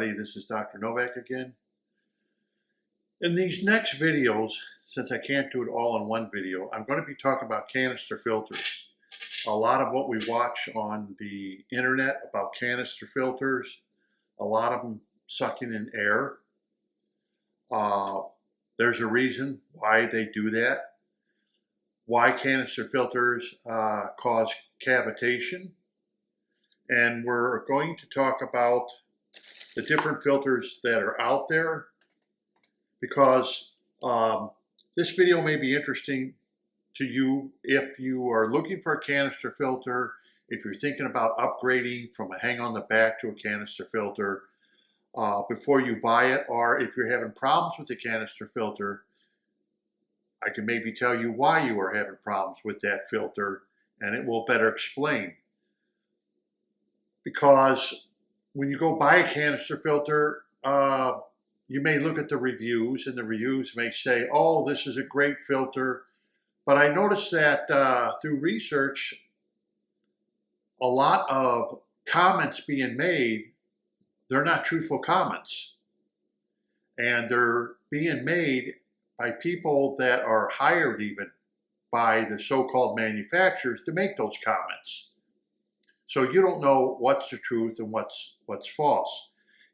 everybody. This is Dr. Novak again. In these next videos, since I can't do it all in one video, I'm going to be talking about canister filters. A lot of what we watch on the internet about canister filters, a lot of them sucking in air. There's a reason why they do that. Why canister filters cause cavitation. And we're going to talk about the different filters that are out there, because this video may be interesting to you if you are looking for a canister filter, if you're thinking about upgrading from a hang on the back to a canister filter before you buy it, or if you're having problems with the canister filter, I can maybe tell you why you are having problems with that filter, and it will better explain. Because when you go buy a canister filter, you may look at the reviews, and the reviews may say, oh, this is a great filter. But I noticed that through research, a lot of comments being made, they're not truthful comments. And they're being made by people that are hired even by the so-called manufacturers to make those comments. So you don't know what's the truth and what's false.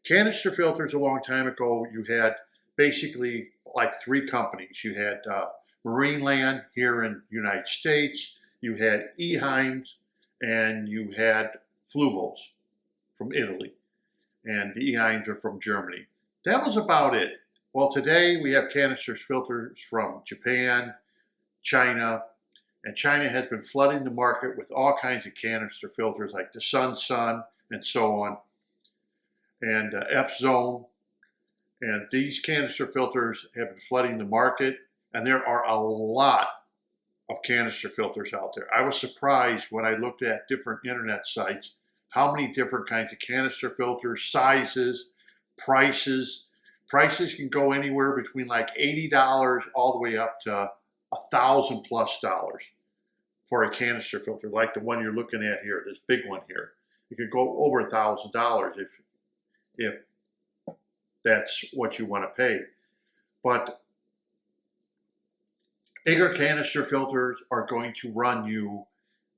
Canister filters, a long time ago, you had basically like three companies. You had Marineland here in the United States, you had Eheims, and you had Fluvos from Italy. And the Eheims are from Germany. That was about it. Well, today we have canister filters from Japan, China, and China has been flooding the market with all kinds of canister filters like the Sun, and so on, and F-Zone. And these canister filters have been flooding the market, and there are a lot of canister filters out there. I was surprised when I looked at different internet sites how many different kinds of canister filters, sizes, prices. Prices can go anywhere between like $80 all the way up to $1,000+ for a canister filter, like the one you're looking at here, this big one here. It could go over $1,000 if that's what you want to pay. But bigger canister filters are going to run you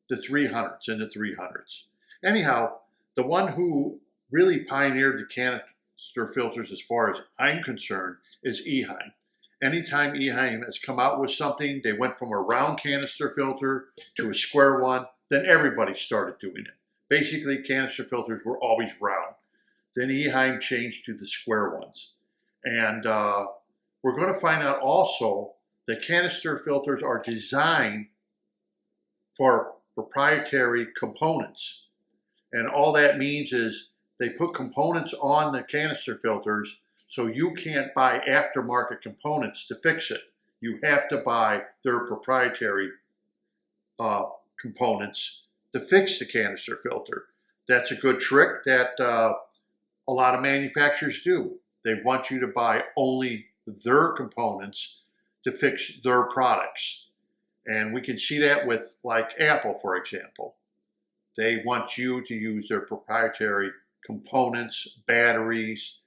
the 300s and the 300s. Anyhow, the one who really pioneered the canister filters, as far as I'm concerned, is Eheim. Anytime Eheim has come out with something, they went from a round canister filter to a square one, then everybody started doing it. Basically, canister filters were always round. Then Eheim changed to the square ones. And we're going to find out also that canister filters are designed for proprietary components. And all that means is they put components on the canister filters, so you can't buy aftermarket components to fix it. You have to buy their proprietary components to fix the canister filter. That's a good trick that a lot of manufacturers do. They want you to buy only their components to fix their products. And we can see that with like Apple, for example. They want you to use their proprietary components, batteries,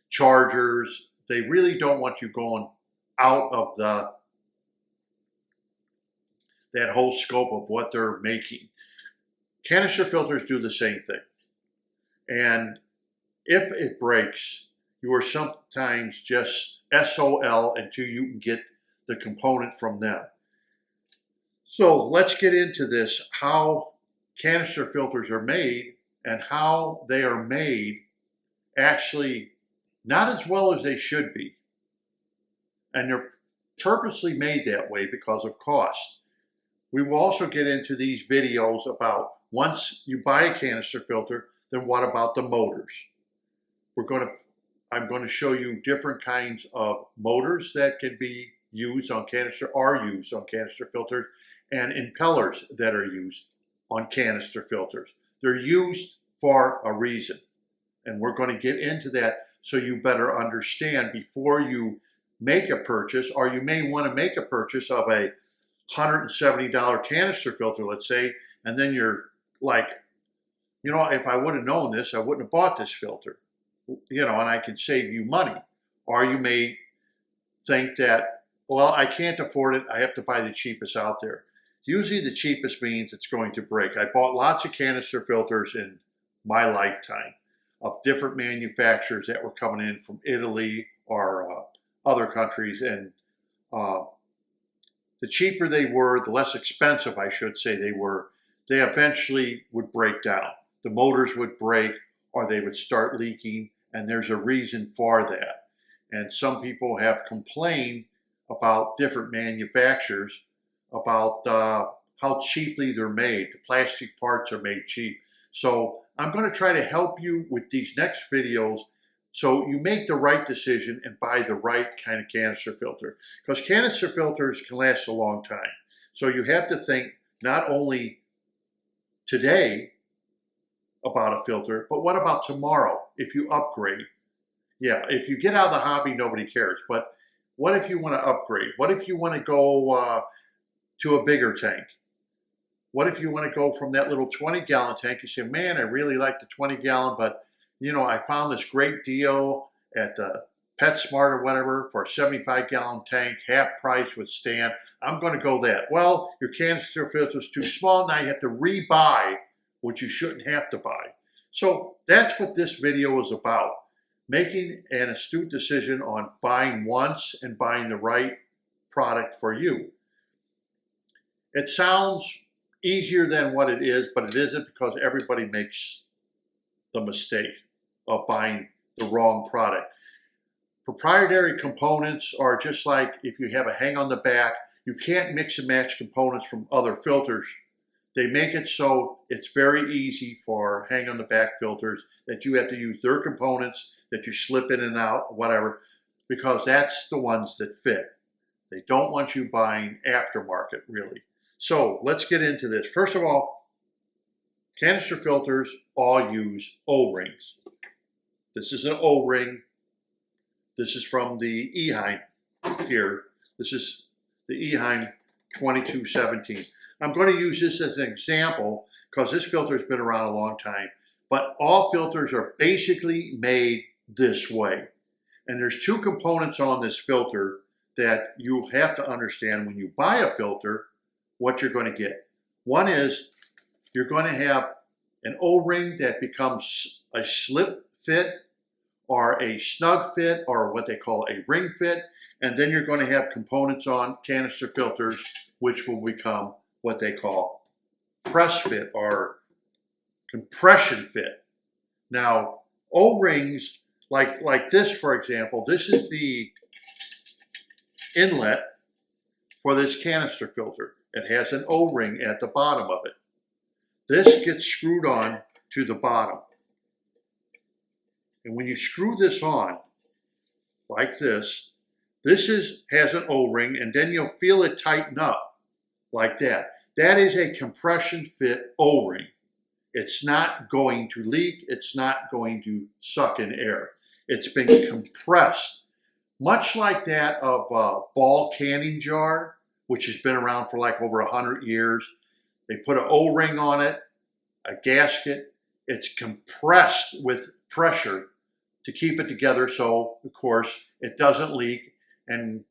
chargers. They really don't want you going out of that whole scope of what they're making. Canister filters do the same thing. And if it breaks, you are sometimes just SOL until you can get the component from them. So let's get into this, how canister filters are made and how they are made actually not as well as they should be. And they're purposely made that way because of cost. We will also get into these videos about once you buy a canister filter, then what about the motors? I'm going to show you different kinds of motors that can be used on canister, are used on canister filters, and impellers that are used on canister filters. They're used for a reason. And we're going to get into that so you better understand before you make a purchase, or you may want to make a purchase of a $170 canister filter, let's say, and then you're like you know, if I would have known this, I wouldn't have bought this filter. You know, and I could save you money. Or you may think that, well, I can't afford it. I have to buy the cheapest out there. Usually the cheapest means it's going to break. I bought lots of canister filters in my lifetime of different manufacturers that were coming in from Italy or other countries. And the cheaper they were, the less expensive, I should say, they were, they eventually would break down. The motors would break or they would start leaking, and there's a reason for that. And some people have complained about different manufacturers about how cheaply they're made. The plastic parts are made cheap. So I'm going to try to help you with these next videos so you make the right decision and buy the right kind of canister filter. Because canister filters can last a long time. So you have to think not only today about a filter, but what about tomorrow if you upgrade? Yeah, if you get out of the hobby, nobody cares. But what if you want to upgrade? What if you want to go to a bigger tank? What if you want to go from that little 20-gallon tank? You say, man, I really like the 20-gallon, but you know, I found this great deal at PetSmart or whatever for a 75-gallon tank, half price with stand. I'm going to go that. Well, your canister filter is too small. Now you have to rebuy what you shouldn't have to buy. So that's what this video is about. Making an astute decision on buying once and buying the right product for you. It sounds easier than what it is, but it isn't, because everybody makes the mistake of buying the wrong product. Proprietary components are just like if you have a hang on the back, you can't mix and match components from other filters. They make it so it's very easy for hang on the back filters that you have to use their components that you slip in and out, whatever, because that's the ones that fit. They don't want you buying aftermarket, really. So let's get into this. First of all, canister filters all use O-rings. This is an O-ring. This is from the Eheim here. This is the Eheim 2217. I'm going to use this as an example because this filter has been around a long time. But all filters are basically made this way. And there's two components on this filter that you have to understand when you buy a filter what you're going to get. One is you're going to have an O-ring that becomes a slip fit or a snug fit or what they call a ring fit. And then you're going to have components on canister filters which will become what they call press fit or compression fit. Now, O-rings like this, for example, this is the inlet for this canister filter. It has an O-ring at the bottom of it. This gets screwed on to the bottom. And when you screw this on, like this has an O-ring, and then you'll feel it tighten up like that. That is a compression fit O-ring. It's not going to leak. It's not going to suck in air. It's been compressed, much like that of a ball canning jar, which has been around for like over 100 years. They put an O-ring on it, a gasket. It's compressed with pressure to keep it together so, of course, it doesn't leak and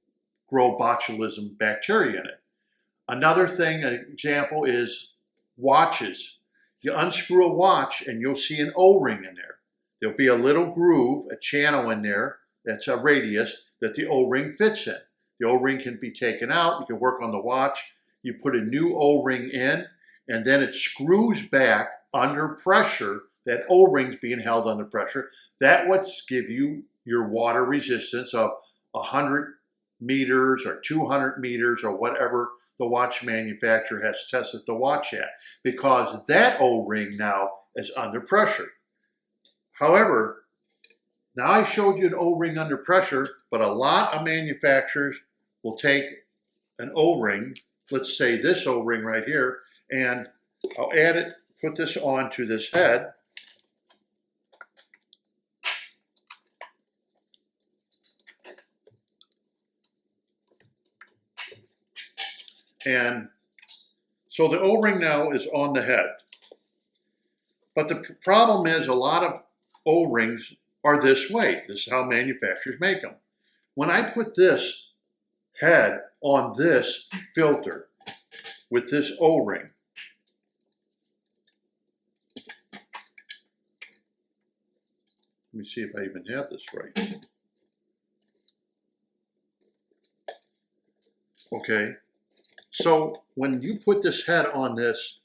grow botulism bacteria in it. Another thing, an example, is watches. You unscrew a watch and you'll see an O-ring in there. There'll be a little groove, a channel in there that's a radius that the O-ring fits in. The O-ring can be taken out. You can work on the watch. You put a new O-ring in, and then it screws back under pressure. That O-ring's being held under pressure. That would give you your water resistance of 100 meters or 200 meters or whatever the watch manufacturer has tested the watch at, because that O-ring now is under pressure. However, now I showed you an O-ring under pressure, but a lot of manufacturers will take an O-ring, let's say this O-ring right here, and I'll add it, put this onto this head. And so the O-ring now is on the head. But the problem is a lot of O-rings are this way. This is how manufacturers make them. When I put this head on this filter with this O-ring, let me see if I even have this right. Okay, so when you put this head on this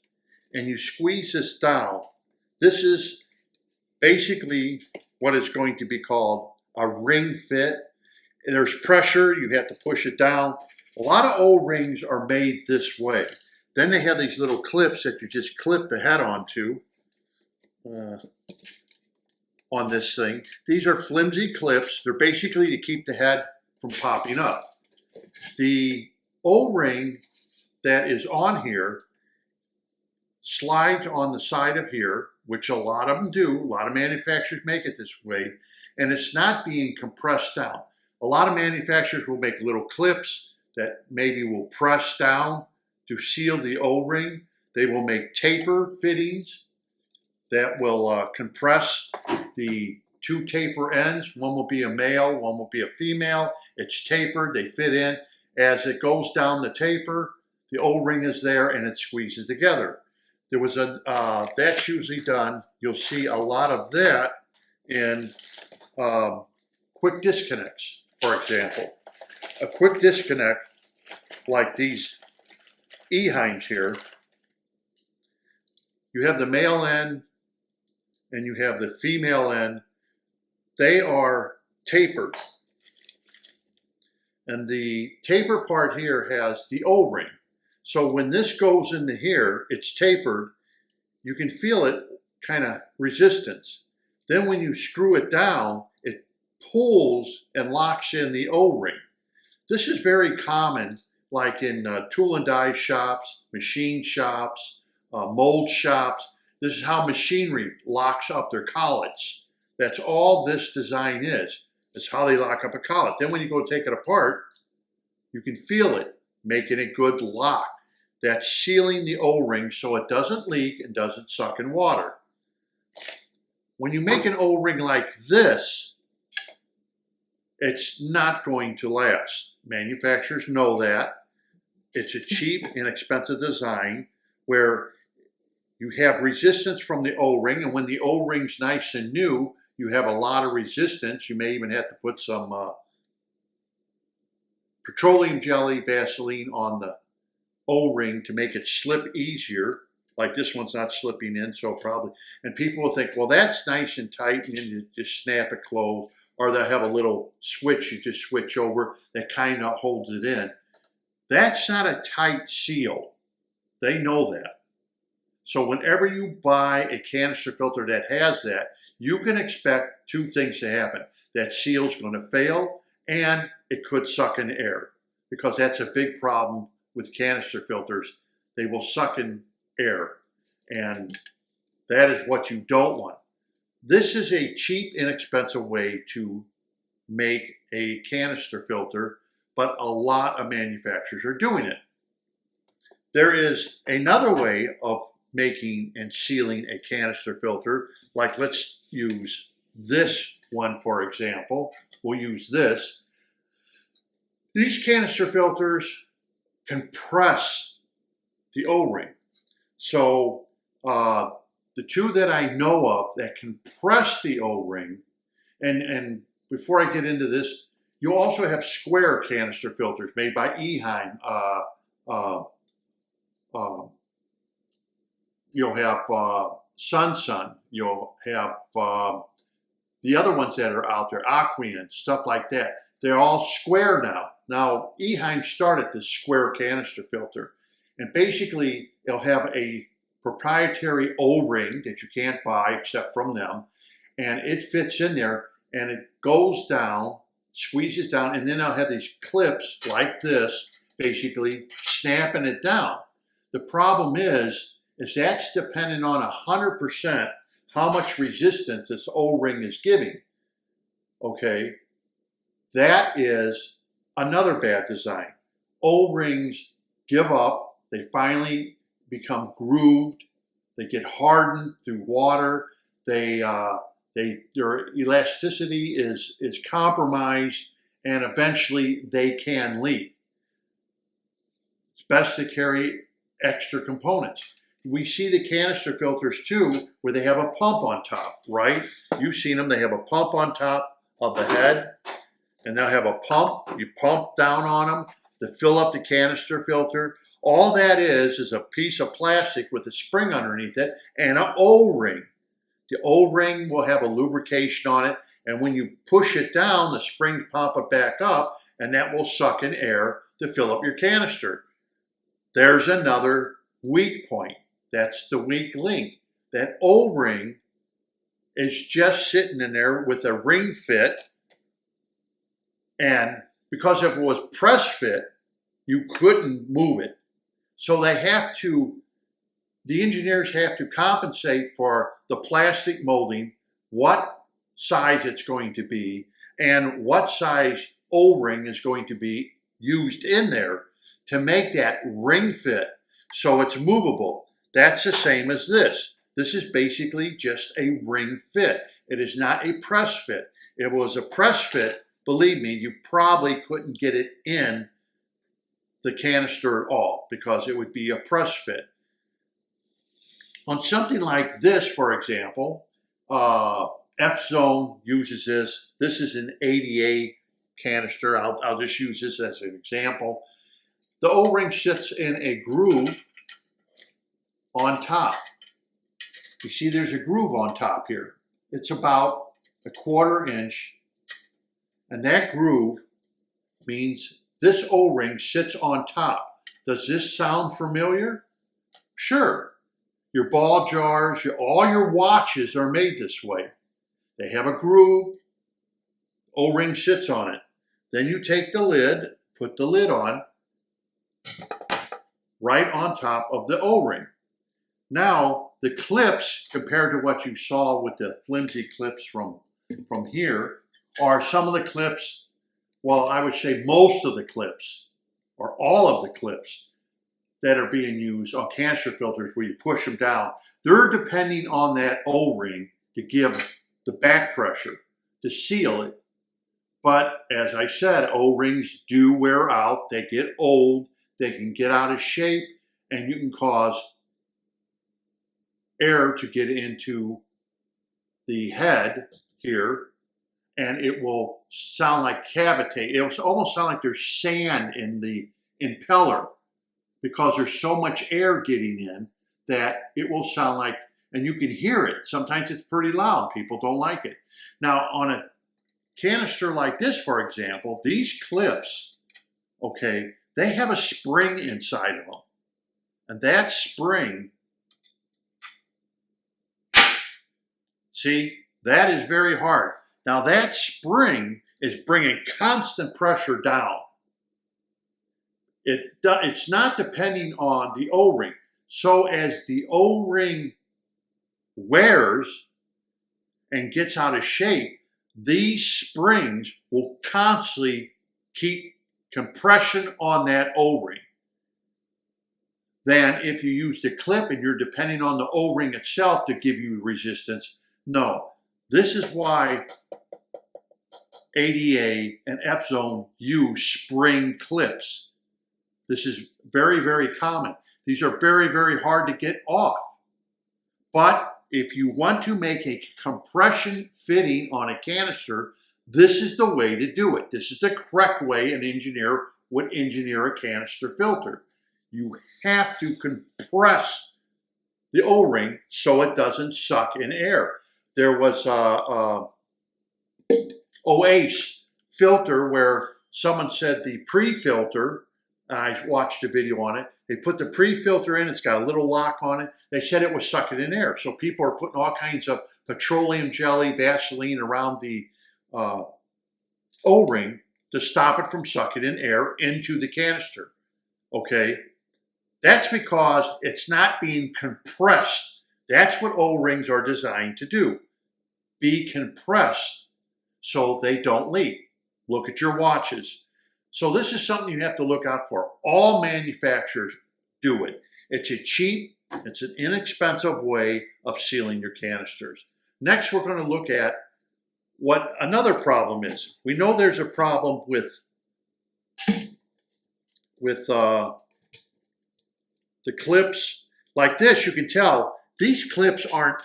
and you squeeze this down, this is basically what is going to be called a ring fit. And there's pressure, you have to push it down. A lot of O-rings are made this way. Then they have these little clips that you just clip the head onto on this thing. These are flimsy clips. They're basically to keep the head from popping up. The O-ring that is on here slides on the side of here, which a lot of them do. A lot of manufacturers make it this way, and it's not being compressed down. A lot of manufacturers will make little clips that maybe will press down to seal the O-ring. They will make taper fittings that will compress the two taper ends. One will be a male, one will be a female. It's tapered, they fit in. As it goes down the taper, the O-ring is there and it squeezes together. There was that's usually done. You'll see a lot of that in quick disconnects, for example. A quick disconnect like these E-heims here, you have the male end and you have the female end. They are tapered. And the taper part here has the O-ring. So when this goes into here, it's tapered. You can feel it kind of resistance. Then when you screw it down, it pulls and locks in the O-ring. This is very common, like in tool and die shops, machine shops, mold shops. This is how machinery locks up their collets. That's all this design is. It's how they lock up a collet. Then when you go take it apart, you can feel it, making a good lock. That's sealing the O-ring so it doesn't leak and doesn't suck in water. When you make an O-ring like this, it's not going to last. Manufacturers know that. It's a cheap, inexpensive design where you have resistance from the O-ring, and when the O-ring's nice and new, you have a lot of resistance. You may even have to put some petroleum jelly, Vaseline on the O-ring to make it slip easier. Like this one's not slipping in, so probably. And people will think, well, that's nice and tight, and then you just snap it closed. Or they'll have a little switch you just switch over that kind of holds it in. That's not a tight seal. They know that. So whenever you buy a canister filter that has that, you can expect two things to happen. That seal's going to fail, and it could suck in air, because that's a big problem with canister filters. They will suck in air, and that is what you don't want. This is a cheap, inexpensive way to make a canister filter, but a lot of manufacturers are doing it. There is another way of making and sealing a canister filter, like let's use this one for example. We'll use this. These canister filters compress the O-ring. So the two that I know of that compress the O-ring, and before I get into this, you also have square canister filters made by E-heim. You'll have Sun. You'll have the other ones that are out there, Aqueon, stuff like that. They're all square now. Now, E-heim started this square canister filter, and basically it'll have a proprietary O-ring that you can't buy except from them, and it fits in there, and it goes down, squeezes down, and then I'll have these clips like this, basically snapping it down. The problem is that's dependent on 100% how much resistance this O-ring is giving. Okay, that is another bad design. O-rings give up. They finally become grooved. They get hardened through water. Their elasticity is compromised, and eventually they can leak. It's best to carry extra components. We see the canister filters too, where they have a pump on top, right? You've seen them. They have a pump on top of the head, and they'll have a pump. You pump down on them to fill up the canister filter. All that is a piece of plastic with a spring underneath it and an O-ring. The O-ring will have a lubrication on it, and when you push it down, the springs pop it back up, and that will suck in air to fill up your canister. There's another weak point. That's the weak link. That O-ring is just sitting in there with a ring fit, and because if it was press fit, you couldn't move it. So the engineers have to compensate for the plastic molding, what size it's going to be, and what size O-ring is going to be used in there to make that ring fit so it's movable. That's the same as this. This is basically just a ring fit. It is not a press fit. If it was a press fit, believe me, you probably couldn't get it in the canister at all because it would be a press fit. On something like this, for example, F-Zone uses this. This is an ADA canister. I'll just use this as an example. The O-ring sits in a groove on top. You see there's a groove on top here. It's about a 1/4 inch, and that groove means this O-ring sits on top. Does this sound familiar? Sure. Your ball jars, all your watches are made this way. They have a groove, O-ring sits on it. Then you take the lid, put the lid on, right on top of the O-ring. Now, the clips, compared to what you saw with the flimsy clips from here, are some of the clips, well, I would say most of the clips, or all of the clips that are being used on canister filters where you push them down. They're depending on that O-ring to give the back pressure, to seal it. But as I said, O-rings do wear out. They get old. They can get out of shape, and you can cause air to get into the head here, and it will sound like cavitate. It will almost sound like there's sand in the impeller because there's so much air getting in that it will sound like, and you can hear it. Sometimes it's pretty loud. People don't like it. Now, on a canister like this, for example, these clips, okay, they have a spring inside of them. And that spring, see, that is very hard. Now that spring is bringing constant pressure down. It's not depending on the O-ring. So as the O-ring wears and gets out of shape, these springs will constantly keep compression on that O-ring. Then if you use the clip and you're depending on the O-ring itself to give you resistance, no. This is why ADA and F-Zone use spring clips. This is very, very common. These are very, very hard to get off. But if you want to make a compression fitting on a canister, this is the way to do it. This is the correct way an engineer would engineer a canister filter. You have to compress the O-ring so it doesn't suck in air. There was a OACE filter where someone said the pre-filter, I watched a video on it, they put the pre-filter in, it's got a little lock on it, they said it was sucking in air. So people are putting all kinds of petroleum jelly, Vaseline around the O-ring to stop it from sucking in air into the canister, okay? That's because it's not being compressed. That's what O-rings are designed to do. Be compressed so they don't leak. Look at your watches. So this is something you have to look out for. All manufacturers do it. It's a cheap It's an inexpensive way of sealing your canisters. Next, we're going to look at what another problem is. We know there's a problem with the clips. Like this, you can tell these clips aren't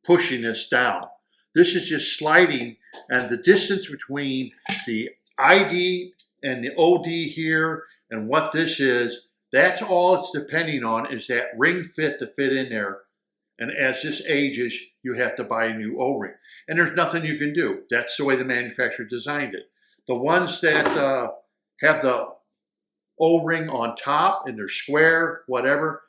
pushing this down. This is just sliding, and the distance between the ID and the OD here and what this is, that's all it's depending on, is that ring fit to fit in there. And as this ages, you have to buy a new O-ring. And there's nothing you can do. That's the way the manufacturer designed it. The ones that have the O-ring on top and they're square, whatever,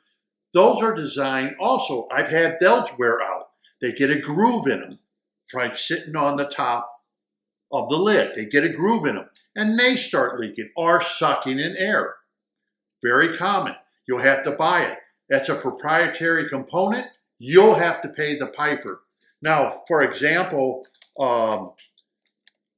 those are designed also. I've had those wear out. They get a groove in them, right, sitting on the top of the lid. They get a groove in them, and they start leaking or sucking in air. Very common. You'll have to buy it. That's a proprietary component. You'll have to pay the piper. Now, for example,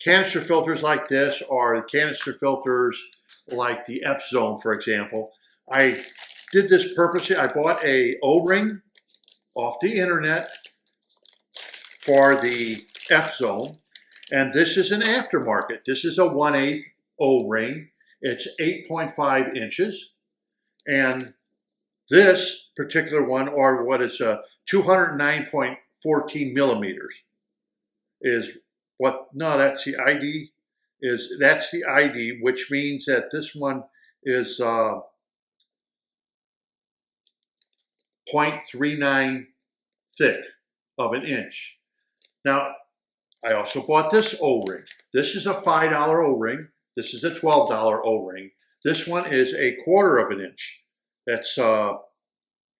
canister filters like this, or canister filters like the F-Zone, for example, I did this purposely. I bought a O-ring off the internet for the F-Zone, and this is an Aftermarket. This is a 1/8 O-ring. It's 8.5 inches, and this particular one, or what is a 209.14 millimeters, is what, no, that's the ID, that's the ID, which means that this one is 0.39 thick of an inch. Now, I also bought this O-ring. This is a $5 O-ring. This is a $12 O-ring. This one is a 1/4 of an inch. That's for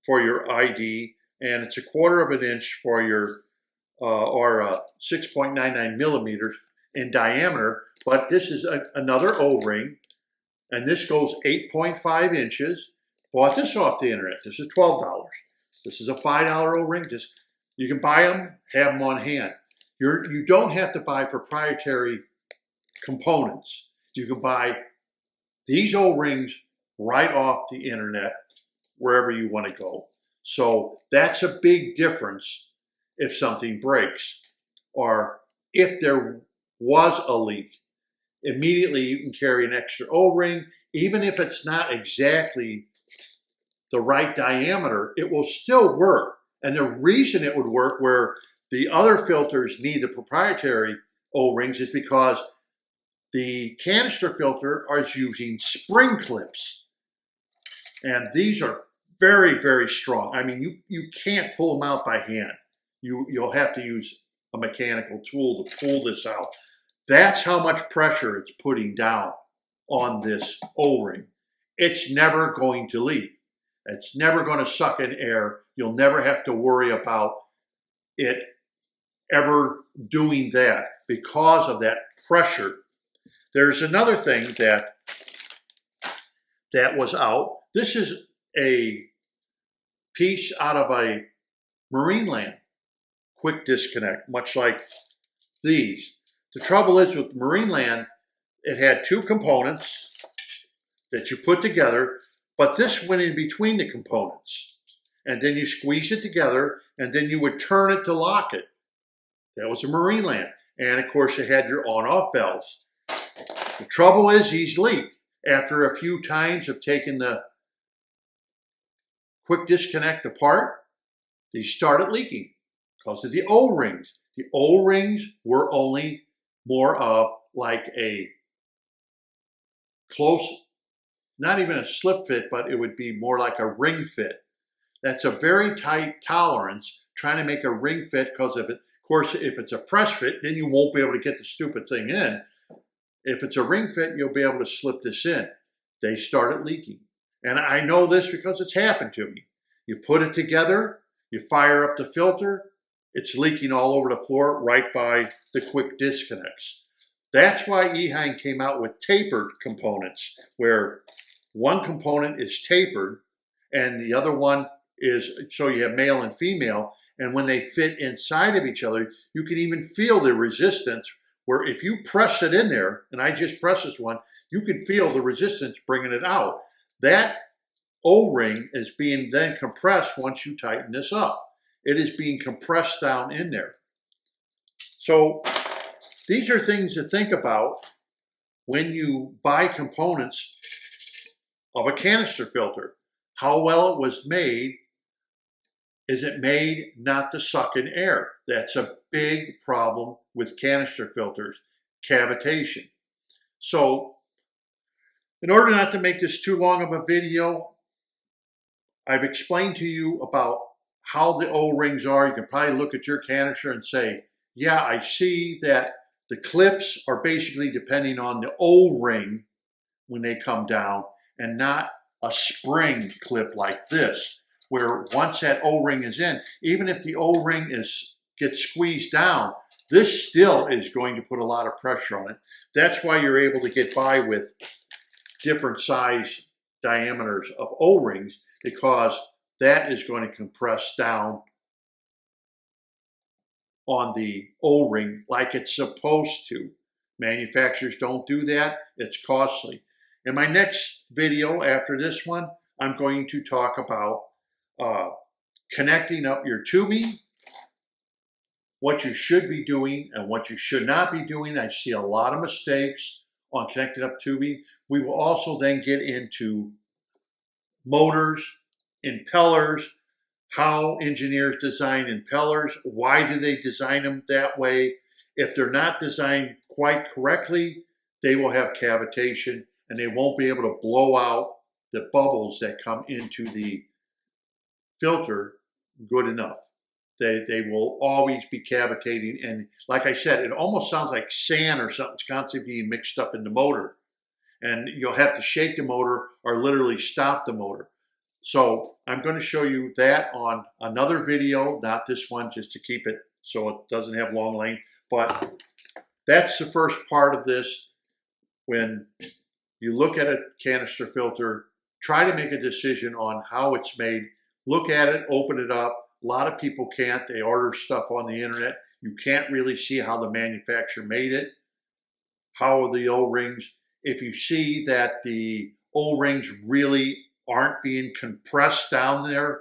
your ID, and it's a 1/4 of an inch for your, or 6.99 millimeters in diameter. But this is another O-ring, and this goes 8.5 inches. Bought this off the internet. This is $12. This is a $5 O-ring. You can buy them, have them on hand. You don't have to buy proprietary components. You can buy these O-rings right off the internet, wherever you want to go. So that's a big difference if something breaks, or if there was a leak. Immediately you can carry an extra O-ring. Even if it's not exactly the right diameter, it will still work. And the reason it would work where the other filters need the proprietary O-rings is because the canister filter is using spring clips. And these are very, very strong. I mean, you can't pull them out by hand. You'll have to use a mechanical tool to pull this out. That's how much pressure it's putting down on this O-ring. It's never going to leak. It's never going to suck in air. You'll never have to worry about it ever doing that because of that pressure. There's another thing that was out. This is a piece out of a Marineland quick disconnect, much like these. The trouble is with Marineland, it had two components that you put together, but this went in between the components. And then you squeeze it together, and then you would turn it to lock it. That was a Marineland. And of course, it had your on-off valves. The trouble is these leaked. After a few times of taking the quick disconnect apart, they started leaking because of the O-rings. The O-rings were only more of like a close, not even a slip fit, but it would be more like a ring fit. That's a very tight tolerance, trying to make a ring fit, because of course, if it's a press fit, then you won't be able to get the stupid thing in. If it's a ring fit, you'll be able to slip this in. They started leaking. And I know this because it's happened to me. You put it together, you fire up the filter, it's leaking all over the floor right by the quick disconnects. That's why Eheim came out with tapered components, where one component is tapered and the other one is, so you have male and female, and when they fit inside of each other, you can even feel the resistance, where if you press it in there, and I just pressed this one, you can feel the resistance bringing it out. That O-ring is being then compressed once you tighten this up. It is being compressed down in there. So these are things to think about when you buy components of a canister filter. How well it was made. Is it made not to suck in air? That's a big problem with canister filters, cavitation. So in order not to make this too long of a video, I've explained to you about how the O-rings are. You can probably look at your canister and say, yeah, I see that the clips are basically depending on the O-ring when they come down, and not a spring clip like this, where once that O-ring is in, even if the O-ring gets squeezed down, this still is going to put a lot of pressure on it. That's why you're able to get by with different size diameters of O-rings, because that is going to compress down on the O-ring like it's supposed to. Manufacturers don't do that. It's costly. In my next video after this one, I'm going to talk about connecting up your tubing, what you should be doing and what you should not be doing. I see a lot of mistakes on connecting up tubing. We will also then get into motors, impellers, how engineers design impellers, why do they design them that way. If they're not designed quite correctly, they will have cavitation and they won't be able to blow out the bubbles that come into the filter good enough. They will always be cavitating, and like I said, it almost sounds like sand or something's constantly being mixed up in the motor, and you'll have to shake the motor or literally stop the motor. So I'm going to show you that on another video, not this one, just to keep it so it doesn't have long length. But that's the first part of this. When you look at a canister filter, try to make a decision on how it's made. Look at it, open it up. A lot of people can't. They order stuff on the internet. You can't really see how the manufacturer made it. How are the O-rings? If you see that the O-rings really aren't being compressed down there,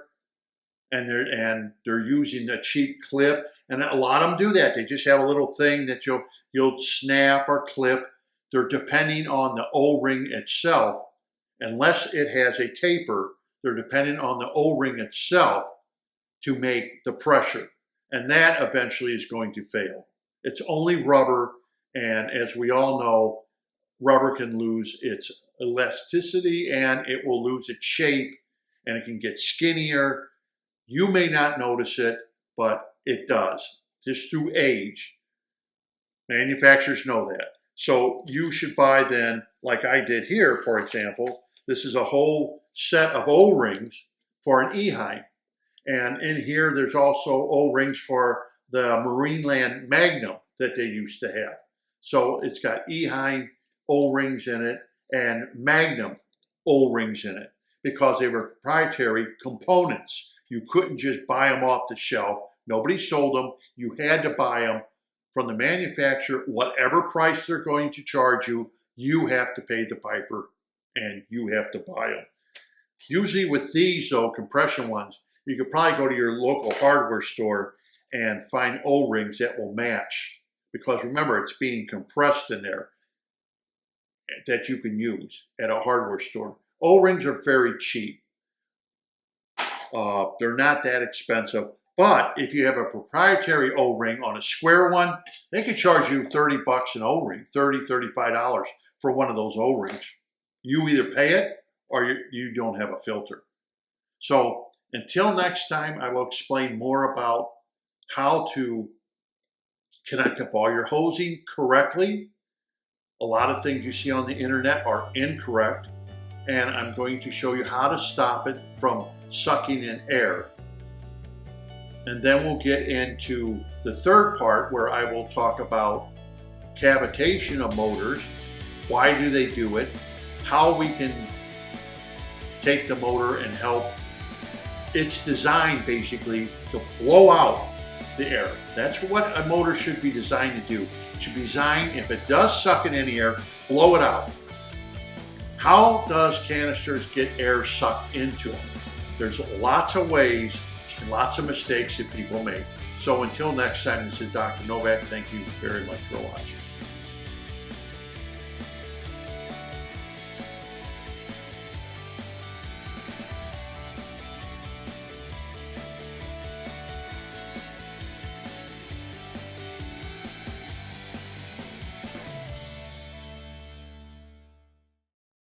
and they're using a cheap clip, and a lot of them do that. They just have a little thing that you'll snap or clip. They're depending on the O-ring itself. Unless it has a taper, they're dependent on the O-ring itself to make the pressure, and that eventually is going to fail. It's only rubber, and as we all know, rubber can lose its elasticity and it will lose its shape, and it can get skinnier. You may not notice it, but it does, just through age. Manufacturers know that. So you should buy then, like I did here, for example, this is a whole set of O-rings for an E-Heim. And in here, there's also O-rings for the Marineland Magnum that they used to have. So it's got E-Heim O-rings in it and Magnum O-rings in it because they were proprietary components. You couldn't just buy them off the shelf. Nobody sold them. You had to buy them from the manufacturer. Whatever price they're going to charge you, you have to pay the piper and you have to buy them. Usually with these, though, compression ones, you could probably go to your local hardware store and find O-rings that will match, because remember, it's being compressed in there, that you can use at a hardware store. O-rings are very cheap. They're not that expensive, but if you have a proprietary O-ring on a square one, they could charge you 30 bucks an O-ring, $30, $35 for one of those O-rings. You either pay it or you don't have a filter. So until next time, I will explain more about how to connect up all your hosing correctly. A lot of things you see on the internet are incorrect, and I'm going to show you how to stop it from sucking in air. And then we'll get into the third part where I will talk about cavitation of motors, why do they do it, how we can take the motor and help. It's designed basically to blow out the air. That's what a motor should be designed to do. It should be designed, if it does suck in any air, blow it out. How does canisters get air sucked into them? There's lots of ways and lots of mistakes that people make. So until next time, this is Dr. Novak. Thank you very much for watching.